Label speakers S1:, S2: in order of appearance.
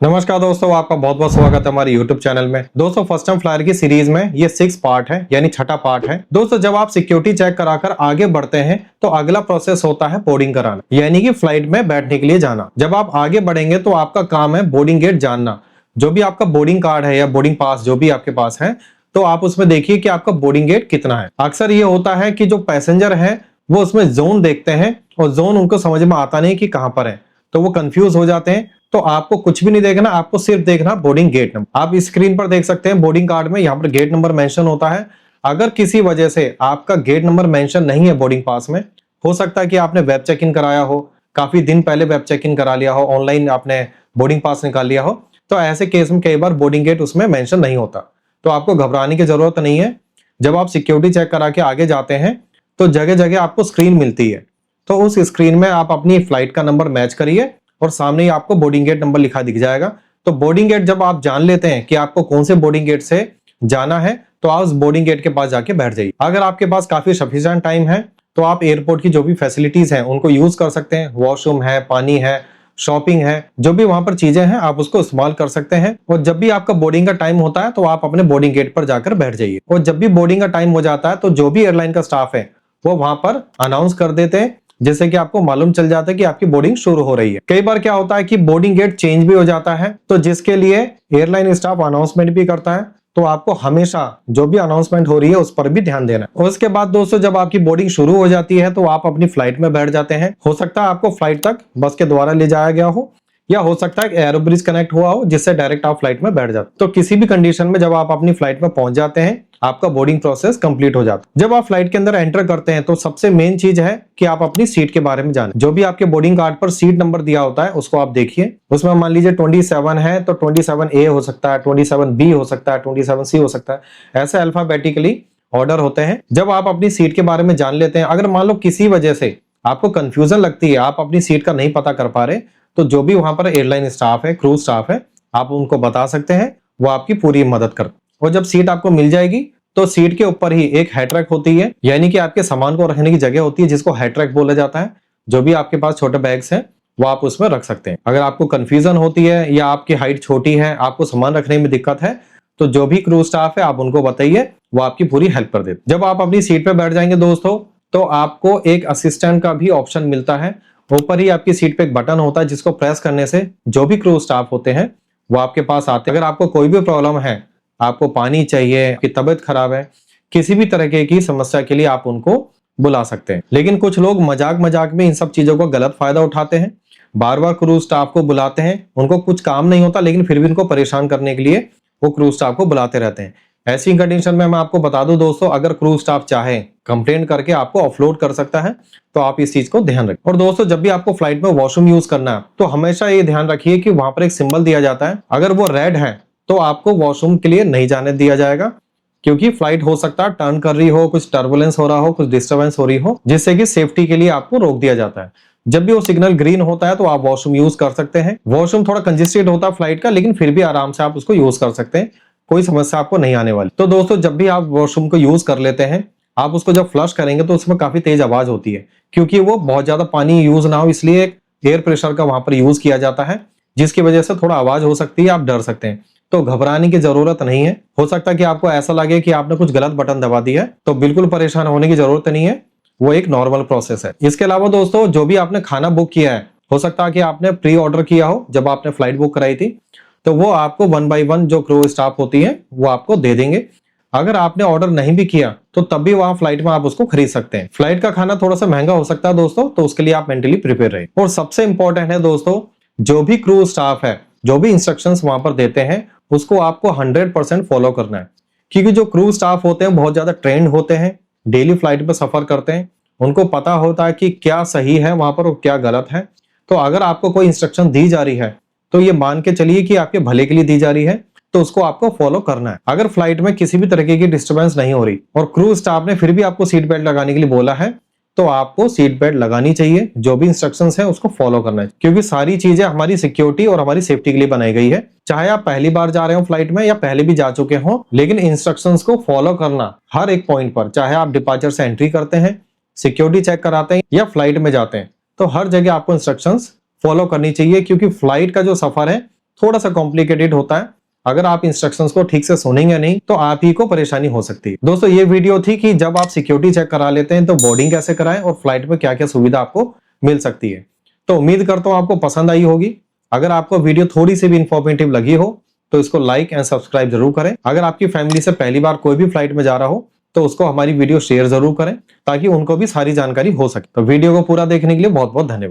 S1: नमस्कार दोस्तों, आपका बहुत बहुत स्वागत है हमारे YouTube चैनल में। दोस्तों, फर्स्ट टाइम फ्लायर की सीरीज में ये 6 पार्ट है, यानी छठा पार्ट है। दोस्तों, जब आप सिक्योरिटी चेक कराकर आगे बढ़ते हैं तो अगला प्रोसेस होता है बोर्डिंग कराना, यानी कि फ्लाइट में बैठने के लिए जाना। जब आप आगे बढ़ेंगे तो आपका काम है बोर्डिंग गेट जानना। जो भी आपका बोर्डिंग कार्ड है या बोर्डिंग पास जो भी आपके पास है, तो आप उसमें देखिए कि आपका बोर्डिंग गेट कितना है। अक्सर ये होता है कि जो पैसेंजर है वो उसमें जोन देखते हैं और जोन उनको समझ में आता नहीं कि कहां पर है, तो वो कंफ्यूज हो जाते हैं। तो आपको कुछ भी नहीं देखना, आपको सिर्फ देखना बोर्डिंग गेट नंबर। आप स्क्रीन पर देख सकते हैं बोर्डिंग कार्ड में यहाँ पर गेट नंबर मेंशन होता है। अगर किसी वजह से आपका गेट नंबर मेंशन नहीं है बोर्डिंग पास में, हो सकता है कि आपने वेब चेक इन कराया हो, काफी दिन पहले वेब चेक इन करा लिया हो, ऑनलाइन आपने बोर्डिंग पास निकाल लिया हो, तो ऐसे केस में कई बार बोर्डिंग गेट उसमें मेंशन नहीं होता। तो आपको घबराने की जरूरत नहीं है। जब आप सिक्योरिटी चेक करा के आगे जाते हैं तो जगह जगह आपको स्क्रीन मिलती है, तो उस स्क्रीन में आप अपनी फ्लाइट का नंबर मैच करिए और सामने ही आपको बोर्डिंग गेट नंबर लिखा दिख जाएगा। तो बोर्डिंग गेट जब आप जान लेते हैं कि आपको कौन से बोर्डिंग गेट से जाना है, तो आप उस बोर्डिंग गेट के पास जाके बैठ जाइए। अगर आपके पास काफी सफिशिएंट टाइम है तो आप एयरपोर्ट की जो भी फैसिलिटीज हैं उनको यूज कर सकते हैं। वॉशरूम है, पानी है, शॉपिंग है, जो भी वहां पर चीजें हैं आप उसको इस्तेमाल कर सकते हैं। और जब भी आपका बोर्डिंग का टाइम होता है तो आप अपने बोर्डिंग गेट पर जाकर बैठ जाइए। और जब भी बोर्डिंग का टाइम हो जाता है तो जो भी एयरलाइन का स्टाफ है वो वहां पर अनाउंस कर देते हैं, जिससे कि आपको मालूम चल जाता है कि आपकी बोर्डिंग शुरू हो रही है। कई बार क्या होता है कि बोर्डिंग गेट चेंज भी हो जाता है, तो जिसके लिए एयरलाइन स्टाफ अनाउंसमेंट भी करता है। तो आपको हमेशा जो भी अनाउंसमेंट हो रही है उस पर भी ध्यान देना है। उसके बाद दोस्तों, जब आपकी बोर्डिंग शुरू हो जाती है तो आप अपनी फ्लाइट में बैठ जाते हैं। हो सकता है आपको फ्लाइट तक बस के द्वारा ले जाया गया हो, या हो सकता है एरो ब्रिज कनेक्ट हुआ हो जिससे डायरेक्ट आप फ्लाइट में बैठ जाते। तो किसी भी कंडीशन में जब आप अपनी फ्लाइट में पहुंच जाते हैं, आपका बोर्डिंग प्रोसेस कंप्लीट हो जाता है। जब आप फ्लाइट के अंदर एंटर करते हैं तो सबसे मेन चीज है कि आप अपनी सीट के बारे में जानें। जो भी आपके बोर्डिंग कार्ड पर सीट नंबर दिया होता है उसको आप देखिए। उसमें मान लीजिए 27 है तो 27A हो सकता है, 27B हो सकता है, 27C हो सकता है। ऐसे अल्फाबेटिकली ऑर्डर होते हैं। जब आप अपनी सीट के बारे में जान लेते हैं, अगर मान लो किसी वजह से आपको कंफ्यूजन लगती है, आप अपनी सीट का नहीं पता कर पा रहे, तो जो भी वहां पर एयरलाइन स्टाफ है, क्रूज स्टाफ है, आप उनको बता सकते हैं, वो आपकी पूरी मदद कर। और जब सीट आपको मिल जाएगी तो सीट के ऊपर ही एक हैंड होती है, यानी कि आपके सामान को रखने की जगह होती है, जिसको हैंड बोला जाता है। जो भी आपके पास छोटे बैग्स हैं वो आप उसमें रख सकते हैं। अगर आपको कंफ्यूजन होती है या आपकी हाइट छोटी है, आपको सामान रखने में दिक्कत है, तो जो भी क्रूज स्टाफ है आप उनको बताइए, वो आपकी पूरी हेल्प कर देते। जब आप अपनी सीट पर बैठ जाएंगे दोस्तों, तो आपको एक असिस्टेंट का भी ऑप्शन मिलता है। ऊपर ही आपकी सीट पे एक बटन होता है जिसको प्रेस करने से जो भी क्रू स्टाफ होते हैं वो आपके पास आते हैं। अगर आपको कोई भी प्रॉब्लम है, आपको पानी चाहिए, आपकी तबीयत खराब है, किसी भी तरह की समस्या के लिए आप उनको बुला सकते हैं। लेकिन कुछ लोग मजाक मजाक में इन सब चीजों को गलत फायदा उठाते हैं, बार बार क्रू स्टाफ को बुलाते हैं। उनको कुछ काम नहीं होता लेकिन फिर भी उनको परेशान करने के लिए वो क्रू स्टाफ को बुलाते रहते हैं। ऐसी कंडीशन में मैं आपको बता दूं दोस्तों, अगर क्रू स्टाफ चाहे कंप्लेंट करके आपको ऑफलोड कर सकता है, तो आप इस चीज को ध्यान रखें। और दोस्तों, जब भी आपको फ्लाइट में वॉशरूम यूज करना है तो हमेशा ये ध्यान रखिए कि वहां पर एक सिंबल दिया जाता है, अगर वो रेड है तो आपको वॉशरूम के लिए नहीं जाने दिया जाएगा, क्योंकि फ्लाइट हो सकता है टर्न कर रही हो, कुछ टर्बुलेंस हो रहा हो, कुछ डिस्टर्बेंस हो रही हो, जिससे कि सेफ्टी के लिए आपको रोक दिया जाता है। जब भी वो सिग्नल ग्रीन होता है तो आप वॉशरूम यूज कर सकते हैं। वॉशरूम थोड़ा कंजेस्टेड होता है फ्लाइट का, लेकिन फिर भी आराम से आप उसको यूज कर सकते हैं, कोई समस्या आपको नहीं आने वाली। तो दोस्तों, जब भी आप वॉशरूम को यूज कर लेते हैं, आप उसको जब फ्लश करेंगे तो उसमें काफी तेज आवाज होती है, क्योंकि वो बहुत ज्यादा पानी यूज ना हो इसलिए एयर प्रेशर का वहां पर यूज किया जाता है, जिसकी वजह से थोड़ा आवाज हो सकती है, आप डर सकते हैं। तो घबराने की जरूरत नहीं है। हो सकता है कि आपको ऐसा लगे कि आपने कुछ गलत बटन दबा दिया है, तो बिल्कुल परेशान होने की जरूरत नहीं है, वो एक नॉर्मल प्रोसेस है। इसके अलावा दोस्तों, जो भी आपने खाना बुक किया है, हो सकता है कि आपने प्री ऑर्डर किया हो जब आपने फ्लाइट बुक कराई थी, तो वो आपको 1 बाय 1 जो क्रू स्टाफ होती है वो आपको दे देंगे। अगर आपने ऑर्डर नहीं भी किया तो तब भी वहां फ्लाइट में आप उसको खरीद सकते हैं। फ्लाइट का खाना थोड़ा सा महंगा हो सकता है दोस्तों, तो उसके लिए आप मेंटली प्रिपेयर रहे। और सबसे इंपॉर्टेंट है दोस्तों, जो भी क्रू स्टाफ है, जो भी इंस्ट्रक्शंस वहां पर देते हैं, उसको आपको 100% फॉलो करना है। क्योंकि जो क्रू स्टाफ होते हैं बहुत ज्यादा ट्रेंड होते हैं, डेली फ्लाइट में सफर करते हैं, उनको पता होता है कि क्या सही है वहां पर और क्या गलत है। तो अगर आपको कोई इंस्ट्रक्शन दी जा रही है तो ये मान के चलिए कि आपके भले के लिए दी जा रही है, तो उसको आपको फॉलो करना है। अगर फ्लाइट में किसी भी तरह की डिस्टर्बेंस नहीं हो रही और क्रू स्टाफ ने फिर भी आपको सीट बेल्ट लगाने के लिए बोला है, तो आपको सीट बेल्ट लगानी चाहिए। जो भी इंस्ट्रक्शंस हैं उसको फॉलो करना है, क्योंकि सारी चीजें हमारी सिक्योरिटी और हमारी सेफ्टी के लिए बनाई गई है। चाहे आप पहली बार जा रहे हो फ्लाइट में या पहले भी जा चुके हो, लेकिन इंस्ट्रक्शंस को फॉलो करना हर एक पॉइंट पर, चाहे आप डिपार्चर से एंट्री करते हैं, सिक्योरिटी चेक कराते हैं या फ्लाइट में जाते हैं, तो हर जगह आपको इंस्ट्रक्शंस फॉलो करनी चाहिए। क्योंकि फ्लाइट का जो सफर है थोड़ा सा कॉम्प्लिकेटेड होता है। अगर आप इंस्ट्रक्शंस को ठीक से सुनेंगे नहीं तो आप ही को परेशानी हो सकती है। दोस्तों ये वीडियो थी कि जब आप सिक्योरिटी चेक करा लेते हैं तो बोर्डिंग कैसे कराएं और फ्लाइट में क्या क्या सुविधा आपको मिल सकती है। तो उम्मीद करता हूं आपको पसंद आई होगी। अगर आपको वीडियो थोड़ी सी भी इंफॉर्मेटिव लगी हो तो इसको लाइक एंड सब्सक्राइब जरूर करें। अगर आपकी फैमिली से पहली बार कोई भी फ्लाइट में जा रहा हो तो उसको हमारी वीडियो शेयर जरूर करें ताकि उनको भी सारी जानकारी हो सके। तो वीडियो को पूरा देखने के लिए बहुत बहुत धन्यवाद।